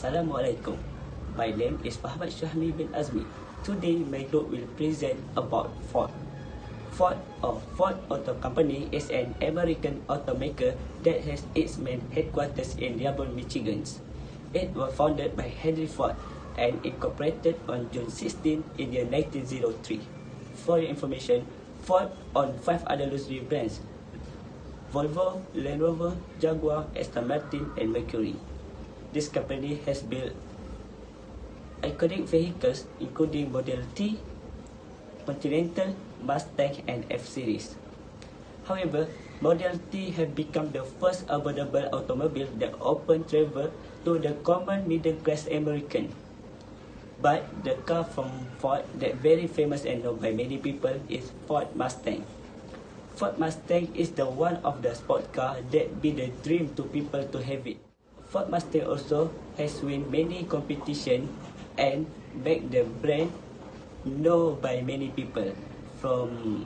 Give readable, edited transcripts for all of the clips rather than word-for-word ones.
Assalamualaikum. My name is Muhammad Syahmi bin Azmi. Today my group will present about Ford. Ford Auto Company is an American automaker that has its main headquarters in Dearborn, Michigan. It was founded by Henry Ford and incorporated on June 16 in the 1903. For your information, Ford owns 5 other luxury brands: Volvo, Land Rover, Jaguar, Aston Martin, and Mercury. This company has built iconic vehicles including Model T, Continental, Mustang, and F-Series. However, Model T have become the first affordable automobile that open travel to the common middle-class American. But the car from Ford that very famous and known by many people is Ford Mustang. Ford Mustang is the one of the sport car that be the dream to people to have it. Ford Mustang also has win many competition and make the brand known by many people from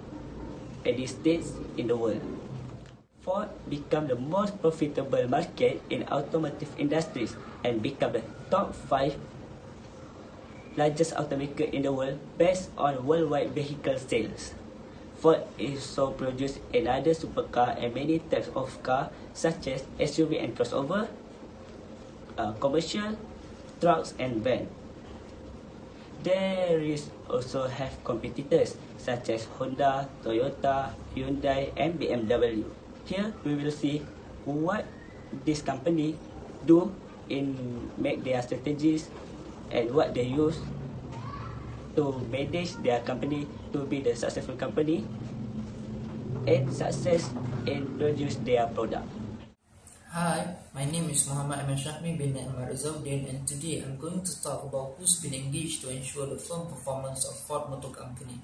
any states in the world. Ford become the most profitable market in automotive industries and become the top 5 largest automaker in the world based on worldwide vehicle sales. Ford also produce another supercar and many types of car such as SUV and crossover, commercial, trucks and van. There is also have competitors such as Honda, Toyota, Hyundai and BMW. Here we will see what this company do in make their strategies and what they use to manage their company to be the successful company and success in produce their product. Hi, my name is Muhammad Shahmi bin Rizauddin, and today I'm going to talk about who's been engaged to ensure the firm performance of Ford Motor Company.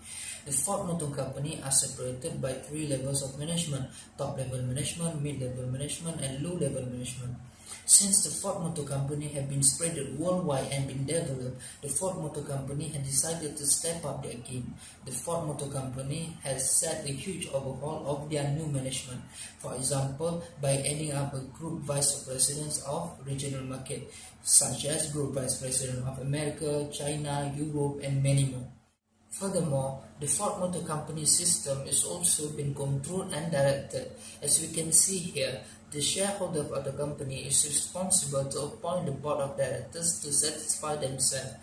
The Ford Motor Company are separated by 3 levels of management: top level management, mid level management, and low level management. Since the Ford Motor Company have been spread worldwide and been developed, the Ford Motor Company has decided to step up their game. The Ford Motor Company has set a huge overhaul of their new management. For example, by adding up a group vice presidents of regional market, such as group vice president of America, China, Europe, and many more. Furthermore, the Ford Motor Company system is also been controlled and directed. As we can see here, the shareholder of the company is responsible to appoint the board of directors to satisfy themselves.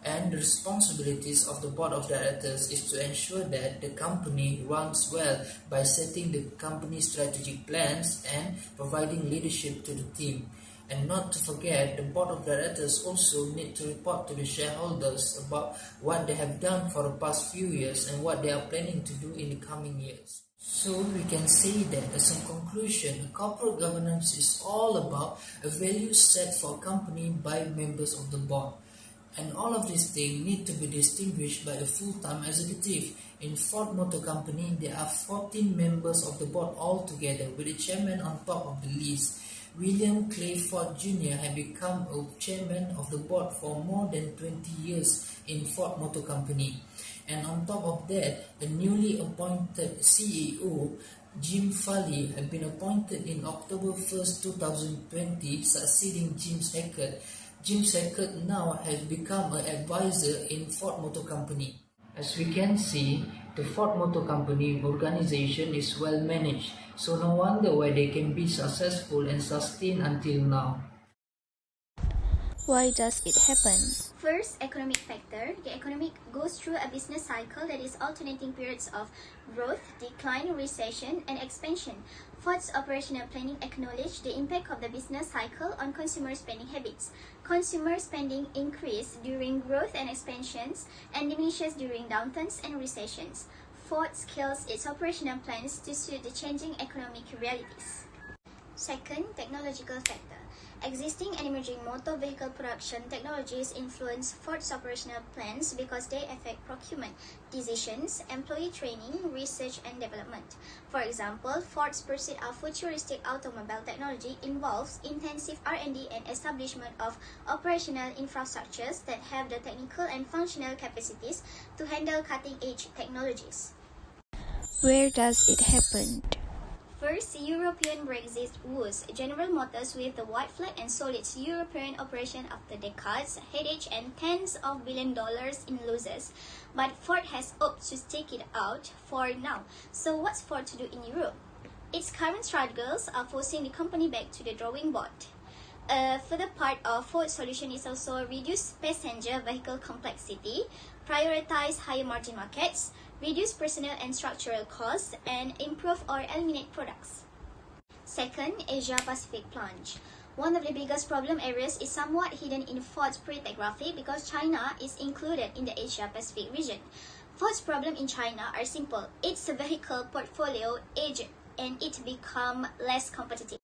And the responsibilities of the board of directors is to ensure that the company runs well by setting the company's strategic plans and providing leadership to the team. And not to forget, the board of directors also need to report to the shareholders about what they have done for the past few years and what they are planning to do in the coming years. So we can say that as a conclusion, corporate governance is all about a value set for a company by members of the board. And all of these things need to be distinguished by a full-time executive. In Ford Motor Company, there are 14 members of the board altogether, with the chairman on top of the list. William Clay Ford Jr. had become a chairman of the board for more than 20 years in Ford Motor Company. And on top of that, a newly appointed CEO, Jim Farley, had been appointed in October 1st, 2020, succeeding James Hackett. James Hackett now has become an advisor in Ford Motor Company. As we can see, the Ford Motor Company organization is well managed, so no wonder why they can be successful and sustain until now. Why does it happen? First, economic factor. The economy goes through a business cycle that is alternating periods of growth, decline, recession, and expansion. Ford's operational planning acknowledged the impact of the business cycle on consumer spending habits. Consumer spending increases during growth and expansions and diminishes during downturns and recessions. Ford scales its operational plans to suit the changing economic realities. Second, technological factor. Existing and emerging motor vehicle production technologies influence Ford's operational plans because they affect procurement decisions, employee training, research, and development. For example, Ford's pursuit of futuristic automobile technology involves intensive R&D and establishment of operational infrastructures that have the technical and functional capacities to handle cutting-edge technologies. Where does it happen? First, European Brexit woes. General Motors waved the white flag and sold its European operation after decades, headache and tens of $billions in losses. But Ford has opted to take it out for now. So what's Ford to do in Europe? Its current struggles are forcing the company back to the drawing board. A further part of Ford's solution is also reduce passenger vehicle complexity, prioritize higher margin markets, reduce personnel and structural costs, and improve or eliminate products. Second, Asia-Pacific plunge. One of the biggest problem areas is somewhat hidden in Ford's pre-tech graphic because China is included in the Asia-Pacific region. Ford's problem in China are simple. Its vehicle portfolio aged and it become less competitive.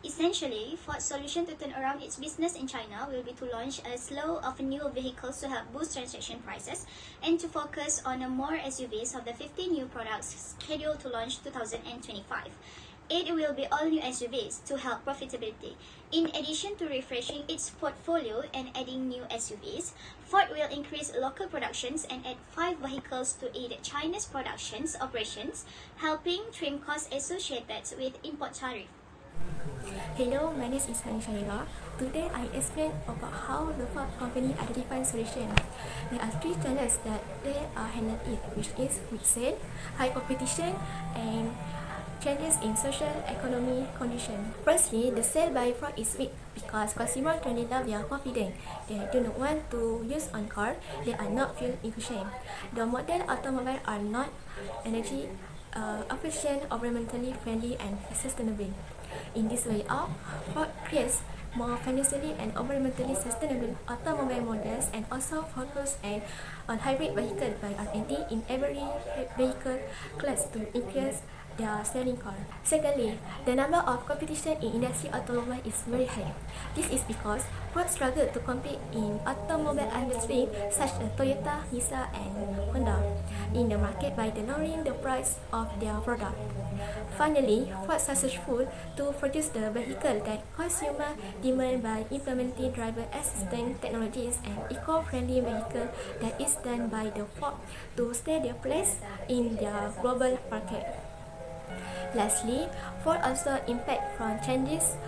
Essentially, Ford's solution to turn around its business in China will be to launch a slew of new vehicles to help boost transaction prices and to focus on more SUVs of the 50 new products scheduled to launch 2025. It will be all new SUVs to help profitability. In addition to refreshing its portfolio and adding new SUVs, Ford will increase local productions and add 5 vehicles to aid China's productions operations, helping trim costs associated with import tariff. Hello, my name is Shaira. Today I explain about how the Ford company identify solutions. There are 3 challenges that they handle it, which is weak sale, high competition, and changes in social economy condition. Firstly, the sale by Ford is weak because consumers currently love their confidence. They do not want to use on car. They are not fuel efficient. The modern automobiles are not energy efficient, environmentally friendly, and sustainable. In this way out, Ford creates more financially and environmentally sustainable automobile models and also focus on hybrid vehicles by R&D in every vehicle class to increase their selling cost. Secondly, the number of competition in industry automobile is very high. This is because Ford struggle to compete in automobile industry such as Toyota, Nissan, and Honda in the market by lowering the price of their product. Finally, Ford successful to produce the vehicle that consumer demand by implementing driver assistance technologies and eco-friendly vehicle that is done by the Ford to stay their place in their global market. Lastly, Ford also impact from changes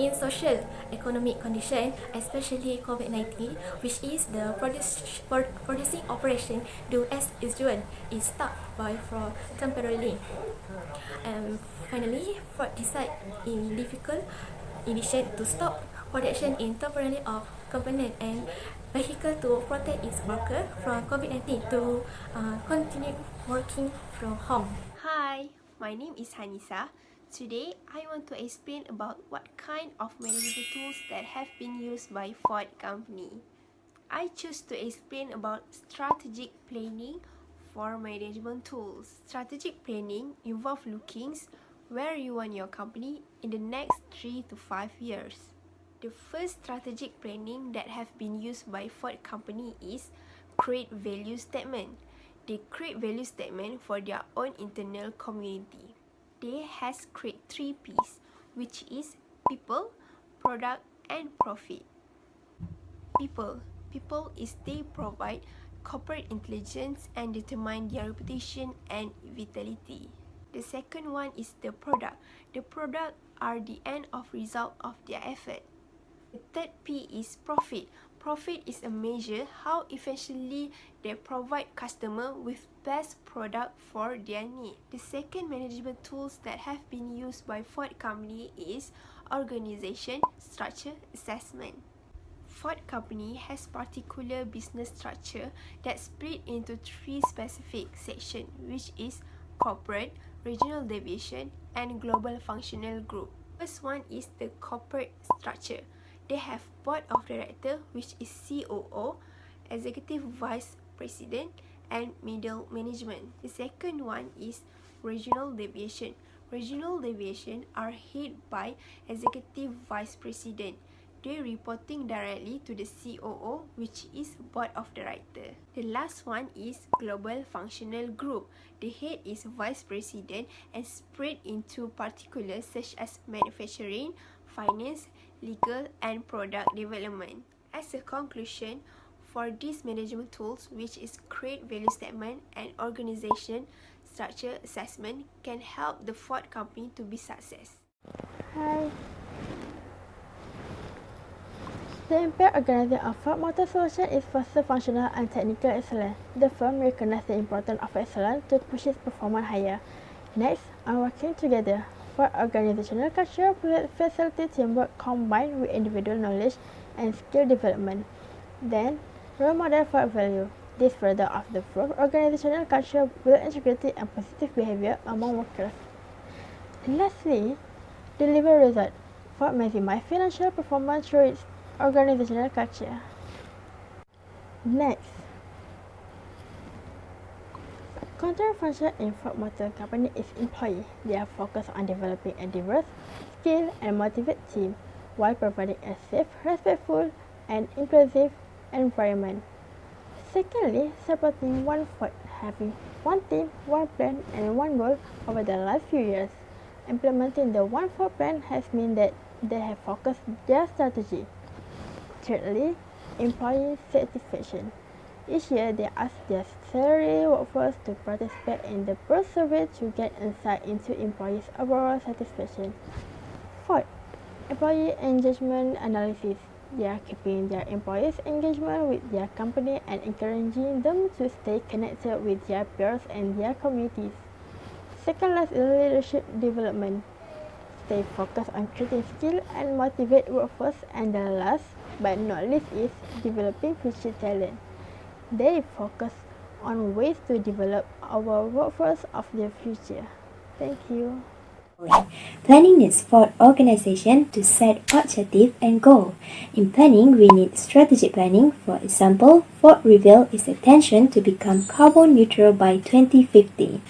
in social economic condition, especially COVID-19, which is the producing operation do as usual is stopped for temporarily. And finally, Ford decide in difficult decision to stop production in temporarily of component and vehicle to protect its worker from COVID-19 to continue working from home. Hi, my name is Hanisa. Today, I want to explain about what kind of management tools that have been used by Ford company. I choose to explain about strategic planning for management tools. Strategic planning involves looking where you want your company in the next 3 to 5 years. The first strategic planning that have been used by Ford company is create value statement. They create value statement for their own internal community. They has create 3 P's, which is people, product, and profit. People is they provide corporate intelligence and determine their reputation and vitality. The second one is the product. The product are the end of result of their effort. The third P is profit. Profit is a measure how efficiently they provide customer with best product for their need. The second management tools that have been used by Ford company is organization, structure, assessment. Ford company has particular business structure that split into 3 specific sections, which is corporate, regional division, and global functional group. First one is the corporate structure. They have board of director, which is COO, executive vice president, and middle management. The second one is regional deviation. Regional deviation are headed by executive vice president. They reporting directly to the COO, which is board of director. The last one is global functional group. The head is vice president and spread into particulars such as manufacturing, finance, legal, and product development. As a conclusion, for these management tools, which is create value statement and organization, structure assessment can help the Ford company to be success. Hi. The impaired organization of Ford Motor Solutions is first functional and technical excellence. The firm recognizes the importance of excellence to push its performance higher. Next, on working together. For organizational culture, facility teamwork combined with individual knowledge and skill development. Then, role model for value. This further of the firm organizational culture build integrity and positive behavior among workers. Lastly, deliver result. Ford maximize financial performance through its organizational culture. Next, control function in Ford Motor Company is employee. They are focused on developing a diverse, skilled, and motivated team while providing a safe, respectful, and inclusive environment. Secondly, supporting one Ford, having one team, one plan, and one goal over the last few years. Implementing the One Ford plan has meant that they have focused their strategy. Thirdly, employee satisfaction. Each year, they ask their salary workforce to participate in the Pulse survey to get insight into employees' overall satisfaction. Fourth, employee engagement analysis. They are keeping their employees' engagement with their company and encouraging them to stay connected with their peers and their communities. Second last is leadership development. Stay focused on creating skilled and motivated workforce, and the last but not least is developing future talent. They focus on ways to develop our workforce of the future. Thank you. Planning needs Ford organization to set objective and goal. In planning, we need strategic planning. For example, Ford revealed its intention to become carbon neutral by 2050.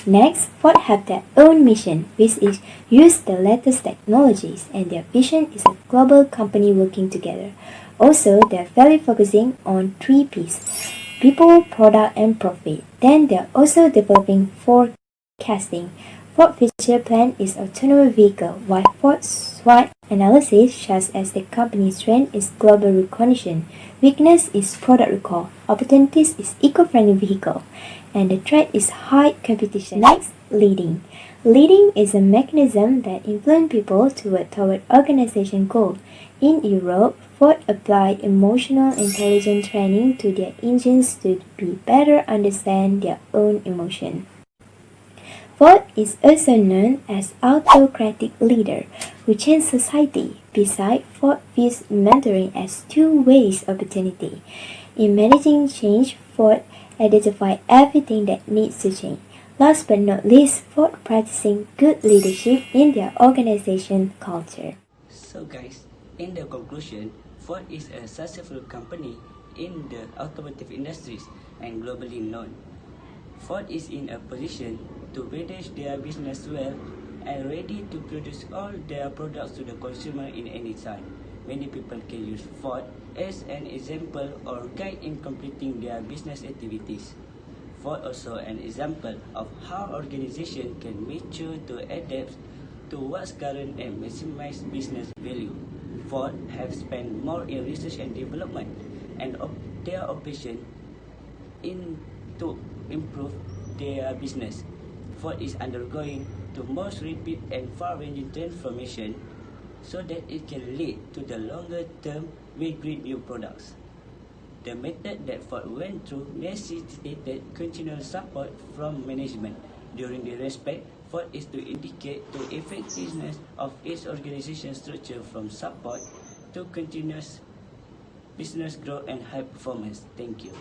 Next, Ford have their own mission, which is use the latest technologies, and their vision is a global company working together. Also, they're very focusing on 3 Ps: people, product, and profit. Then they're also developing forecasting. Ford Future Plan is autonomous vehicle, while Ford's SWOT analysis shows as the company's strength is global recognition, weakness is product recall, opportunities is eco-friendly vehicle, and the threat is high competition. Next, leading. Leading is a mechanism that influences people toward organization goal. In Europe, Ford applied emotional intelligence training to their engines to better understand their own emotion. Ford is also known as autocratic leader who change society. Besides, Ford views mentoring as two-way opportunity. In managing change, Ford identifies everything that needs to change. Last but not least, Ford practicing good leadership in their organization culture. So guys, in the conclusion, Ford is a successful company in the automotive industries and globally known. Ford is in a position to manage their business well and ready to produce all their products to the consumer in any time. Many people can use Ford as an example or guide in completing their business activities. Ford also an example of how organizations can mature to adapt to what's current and maximize business value. Ford have spent more in research and development and their operation to improve their business. Ford is undergoing the most rapid and far-ranging transformation so that it can lead to the longer term with great new products. The method that Ford went through necessitated continual support from management. During the respect, Ford is to indicate the effectiveness of its organization structure from support to continuous business growth and high performance. Thank you.